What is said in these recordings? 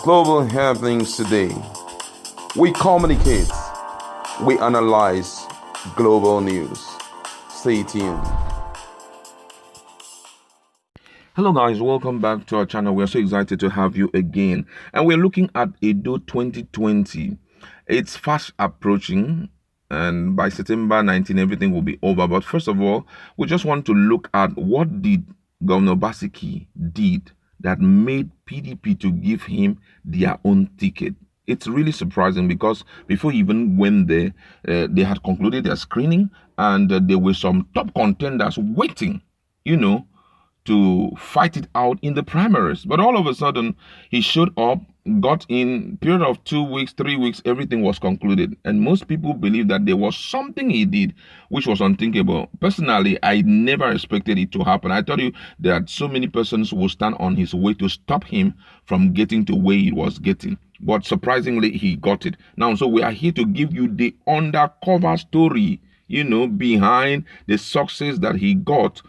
Global happenings today. We communicate, we analyze global news. Stay tuned. Hello guys, welcome back to our channel. We're so excited to have you again. And we're looking at Edo 2020. It's fast approaching, and by September 19, everything will be over. But first of all, we just want to look at what did Governor Obaseki did that made PDP to give him their own ticket. It's really surprising because before he even went there, they had concluded their screening, and there were some top contenders waiting, to fight it out in the primaries. But all of a sudden, he showed up, got in, period of 2 weeks, 3 weeks, everything was concluded. And most people believe that there was something he did which was unthinkable. Personally, I never expected it to happen. I told you that so many persons will stand on his way to stop him from getting to where he was getting. But surprisingly, he got it. Now, so we are here to give you the undercover story, behind the success that he got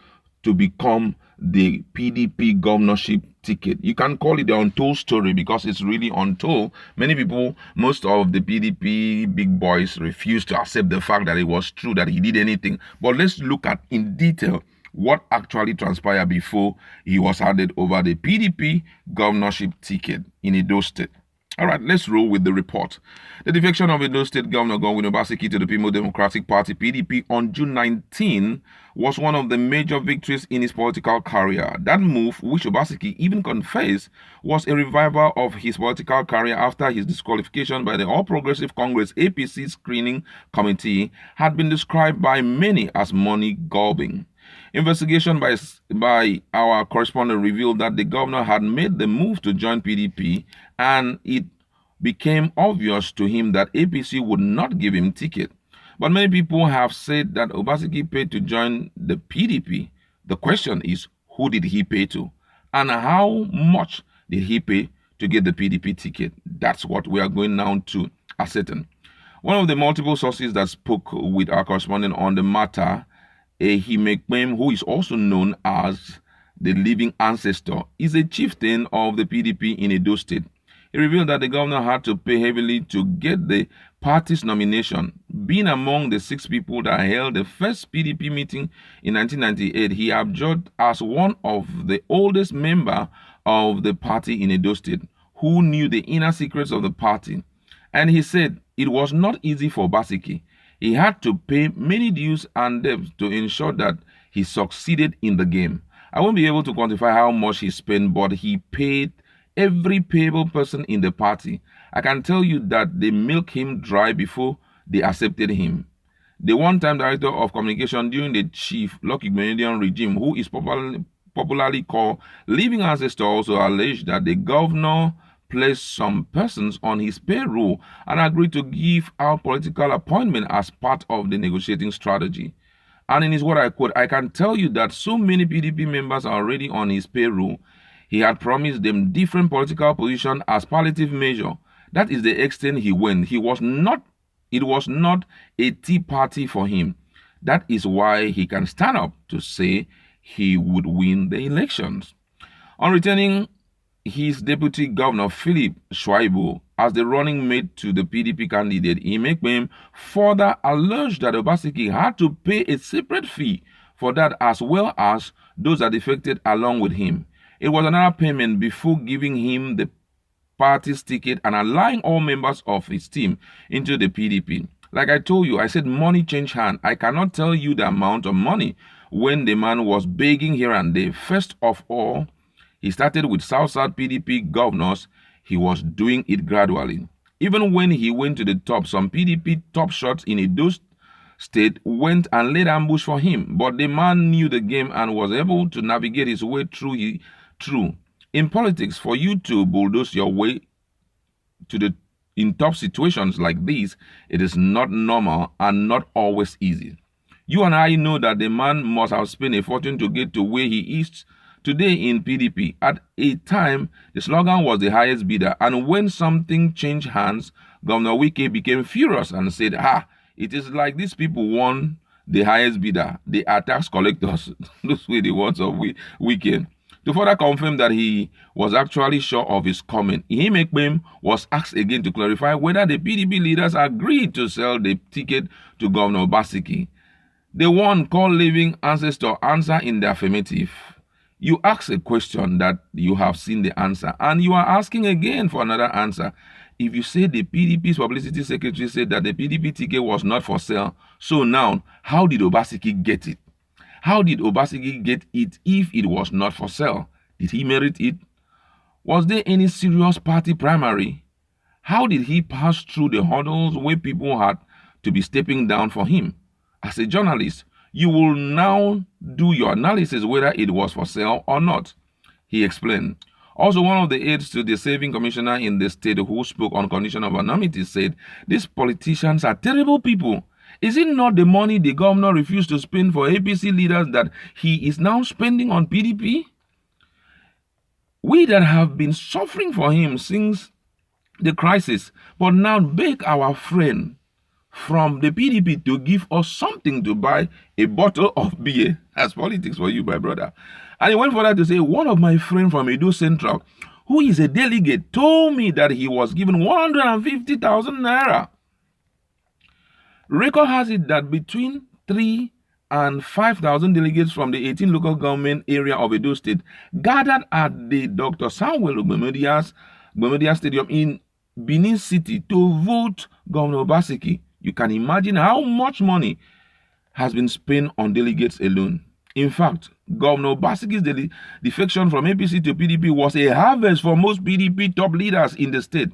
to become the PDP governorship ticket. You can call it the Untold story because it's really untold. Many people, most of the PDP big boys, refuse to accept the fact that it was true that he did anything. But let's look at in detail what actually transpired before he was handed over the PDP governorship ticket in Edo State. All right, let's roll with the report. The defection of Edo State Governor Godwin Obaseki to the People's Democratic Party, PDP, on June 19 was one of the major victories in his political career. That move, which Obaseki even confessed, was a revival of his political career after his disqualification by the All Progressive Congress APC screening committee had been described by many as money grubbing. Investigation by our correspondent revealed that the governor had made the move to join PDP, and it became obvious to him that APC would not give him ticket. But many people have said that Obaseki paid to join the PDP. The question is, who did he pay to? And how much did he pay to get the PDP ticket? That's what we are going now to ascertain. One of the multiple sources that spoke with our correspondent on the matter, Ehimekpem, who is also known as the living ancestor, is a chieftain of the PDP in Edo State. He revealed that the governor had to pay heavily to get the party's nomination. Being among the 6 people that held the first PDP meeting in 1998, he adjudged as one of the oldest members of the party in Edo State, who knew the inner secrets of the party. And he said it was not easy for Obaseki. He had to pay many dues and debts to ensure that he succeeded in the game. I won't be able to quantify how much he spent, but he paid every payable person in the party. I can tell you that they milked him dry before they accepted him. The one-time director of communication during the Chief Lucky Ghanaian regime, who is popularly called Living Ancestor, also alleged that the governor placed some persons on his payroll and agreed to give out political appointment as part of the negotiating strategy. And in his word, I quote, "I can tell you that so many PDP members are already on his payroll. He had promised them different political positions as palliative measure. That is the extent he went. It was not a tea party for him. That is why he can stand up to say he would win the elections." On returning his deputy governor, Philip Schwaibo, as the running mate to the PDP candidate, Imekbem further alleged that Obaseki had to pay a separate fee for that, as well as those that defected along with him. It was another payment before giving him the party's ticket and allowing all members of his team into the PDP. Like I told you, I said money changed hand. I cannot tell you the amount of money when the man was begging here and there. First of all, he started with South PDP governors. He was doing it gradually. Even when he went to the top, some PDP top shots in Edo State went and laid ambush for him. But the man knew the game and was able to navigate his way through. In politics, for you to bulldoze your way in tough situations like these, it is not normal and not always easy. You and I know that the man must have spent a fortune to get to where he is today in PDP. At a time, the slogan was the highest bidder, and when something changed hands, Governor Wike became furious and said, it is like these people won the highest bidder. They are tax collectors. Those were the words of Wike. To further confirm that he was actually sure of his comment, Ihimekpem was asked again to clarify whether the PDP leaders agreed to sell the ticket to Governor Obaseki. The one called living ancestor answered in the affirmative. You ask a question that you have seen the answer, and you are asking again for another answer. If you say the PDP's publicity secretary said that the PDP ticket was not for sale, so now, how did Obaseki get it? How did Obaseki get it if it was not for sale? Did he merit it? Was there any serious party primary? How did he pass through the hurdles where people had to be stepping down for him? As a journalist, you will now do your analysis whether it was for sale or not, he explained. Also, one of the aides to the saving commissioner in the state who spoke on condition of anonymity said, these politicians are terrible people. Is it not the money the governor refused to spend for APC leaders that he is now spending on PDP? We that have been suffering for him since the crisis, but now beg our friend from the PDP to give us something to buy a bottle of beer. That's politics for you, my brother. And he went further to say, one of my friends from Edo Central, who is a delegate, told me that he was given 150,000 naira. Record has it that between 3,000 and 5,000 delegates from the 18 local government area of Edo State gathered at the Dr. Samuel Ogbemedia Stadium in Benin City to vote Governor Obaseki. You can imagine how much money has been spent on delegates alone. In fact, Governor Obaseki's defection from APC to PDP was a harvest for most PDP top leaders in the state.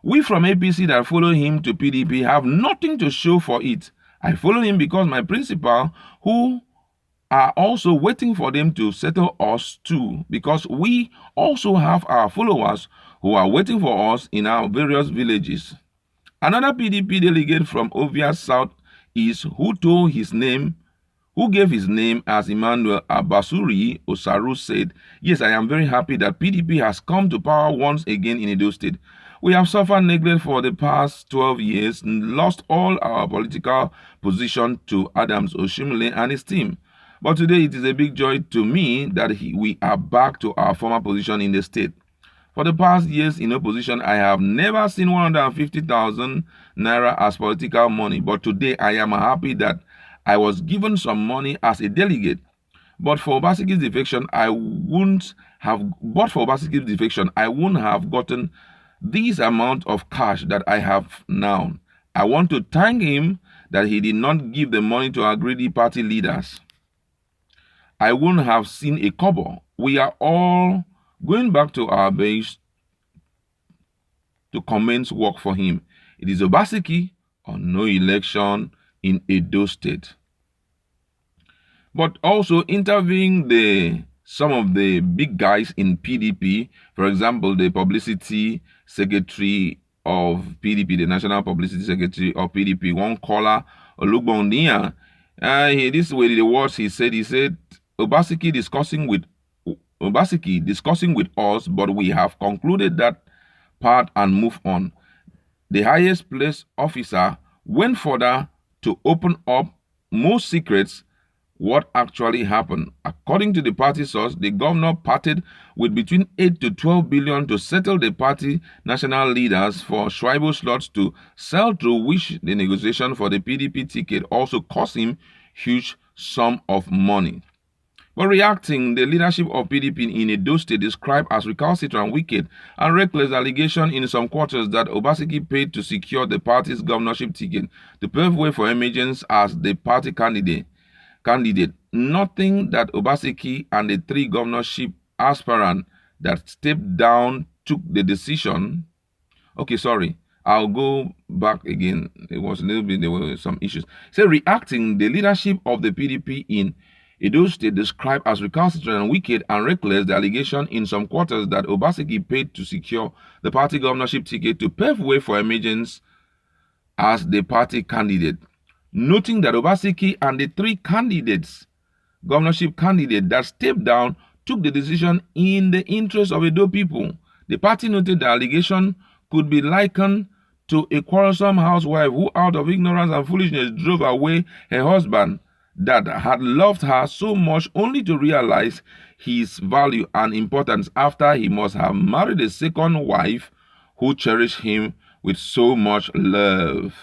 We from APC that follow him to PDP have nothing to show for it. I follow him because my principal, who are also waiting for them to settle us too, because we also have our followers who are waiting for us in our various villages. Another PDP delegate from Ovia South East who gave his name as Emmanuel Abasuri Osaru said, yes, I am very happy that PDP has come to power once again in Edo State. We have suffered neglect for the past 12 years and lost all our political position to Adams Oshimle and his team. But today it is a big joy to me that we are back to our former position in the state. For the past years in opposition, I have never seen 150,000 naira as political money, but today I am happy that I was given some money as a delegate. But for Obaseki's defection, I wouldn't have gotten this amount of cash that I have now. I want to thank him that he did not give the money to our greedy party leaders. I wouldn't have seen a kobo. We are all going back to our base to commence work for him. It is Obaseki or no election in Edo State. But also interviewing some of the big guys in PDP, for example, the publicity secretary of PDP, the national publicity secretary of PDP, one caller, Olugbondia. This is the words he said. He said, Obaseki discussing with us, but we have concluded that part and move on. The highest placed officer went further to open up more secrets what actually happened. According to the party source, the governor parted with between 8 to 12 billion to settle the party national leaders for Schreiber slots to sell, through which the negotiation for the PDP ticket also cost him huge sum of money. But reacting, the leadership of PDP in Edo State described as recalcitrant, wicked, and reckless allegation in some quarters that Obaseki paid to secure the party's governorship ticket to pave way for emergence as the party candidate. Nothing that Obaseki and the three governorship aspirants that stepped down took the decision. I'll go back again. There were some issues. Reacting, the leadership of the PDP in Edo State described as recalcitrant and wicked and reckless the allegation in some quarters that Obaseki paid to secure the party governorship ticket to pave way for emergence as the party candidate. Noting that Obaseki and the three governorship candidates that stepped down took the decision in the interest of Edo people. The party noted the allegation could be likened to a quarrelsome housewife who, out of ignorance and foolishness, drove away her husband. that had loved her so much only to realize his value and importance after he must have married a second wife who cherished him with so much love.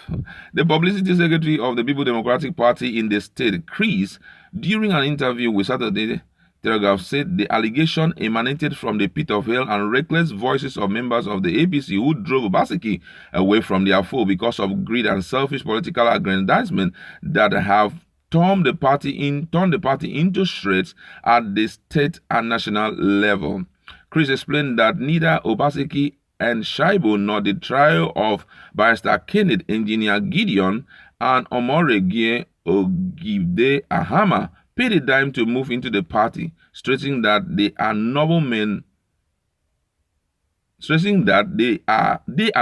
The publicity secretary of the People Democratic Party in the state, Chris, during an interview with Saturday Telegraph, said the allegation emanated from the pit of hell and reckless voices of members of the APC who drove Obaseki away from their foe because of greed and selfish political aggrandizement that have torn the party into shreds at the state and national level. Chris explained that neither Obaseki and Shaibu nor the trial of Barrister Kenneth, Engineer Gideon, and Omoregie Ogide Ahama paid a dime to move into the party, stressing that they as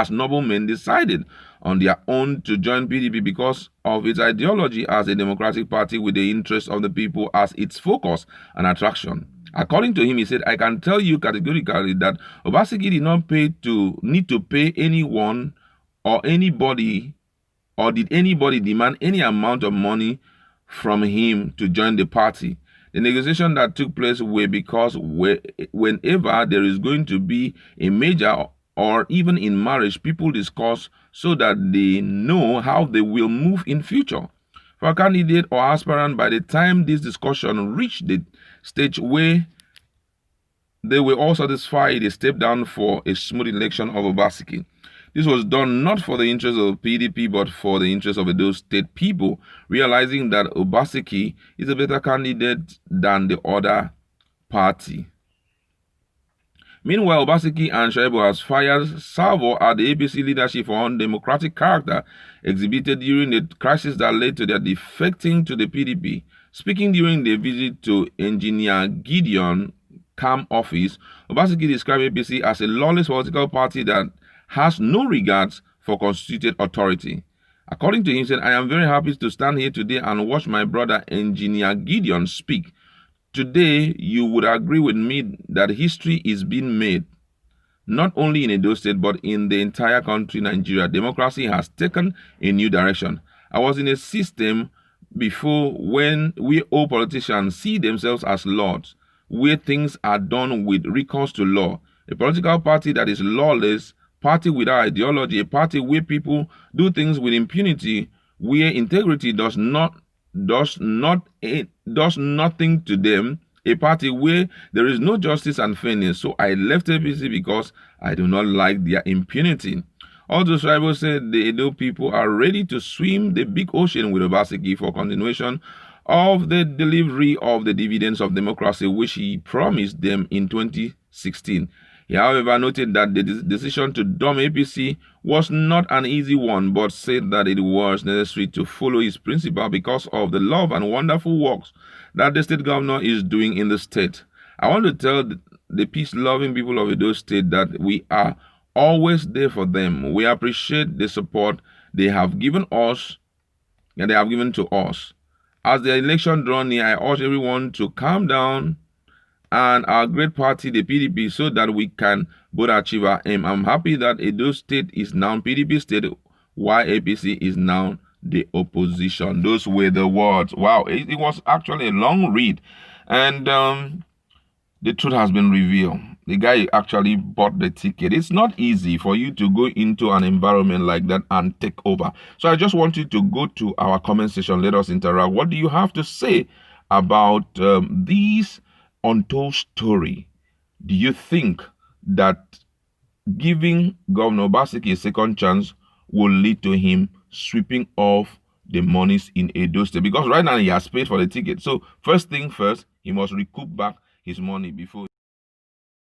noblemen decided on their own to join PDP because of its ideology as a democratic party with the interests of the people as its focus and attraction. According to him, he said, "I can tell you categorically that Obaseki did not need to pay anyone or anybody, or did anybody demand any amount of money from him to join the party. The negotiation that took place were because whenever there is going to be a major or even in marriage, people discuss so that they know how they will move in future. For a candidate or aspirant, by the time this discussion reached the stage where they were all satisfied, they stepped down for a smooth election of Obaseki. This was done not for the interest of PDP, but for the interest of those state people, realizing that Obaseki is a better candidate than the other party." Meanwhile, Obaseki and Shaibu has fired salvo at the APC leadership for undemocratic character exhibited during the crisis that led to their defecting to the PDP. Speaking during the visit to Engineer Gideon Camp office, Obaseki described APC as a lawless political party that has no regards for constituted authority. According to him, he said, "I am very happy to stand here today and watch my brother Engineer Gideon speak. Today, you would agree with me that history is being made, not only in Edo State, but in the entire country, Nigeria. Democracy has taken a new direction. I was in a system before when we all politicians see themselves as lords, where things are done with recourse to law. A political party that is lawless, party without ideology, a party where people do things with impunity, where integrity does nothing to them, a party where there is no justice and fairness. So I left APC because I do not like their impunity." Also, Shaibu said the Edo people are ready to swim the big ocean with Obaseki for continuation of the delivery of the dividends of democracy which he promised them in 2016. He, however, noted that the decision to dump APC was not an easy one, but said that it was necessary to follow his principle because of the love and wonderful works that the state governor is doing in the state. "I want to tell the peace-loving people of Edo State that we are always there for them. We appreciate the support they have given us and they have given to us. As the election draws near, I urge everyone to calm down and our great party, the PDP, so that we can both achieve our aim. I'm happy that Edo State is now PDP state, while APC is now the opposition." Those were the words. Wow, it was actually a long read, and the truth has been revealed. The guy actually bought the ticket. It's not easy for you to go into an environment like that and take over. So I just want you to go to our comment section. Let us interact. What do you have to say about these untold story? Do you think that giving Governor Obaseki a second chance will lead to him sweeping off the monies in Edo State? Because right now he has paid for the ticket. So first thing first, he must recoup back his money before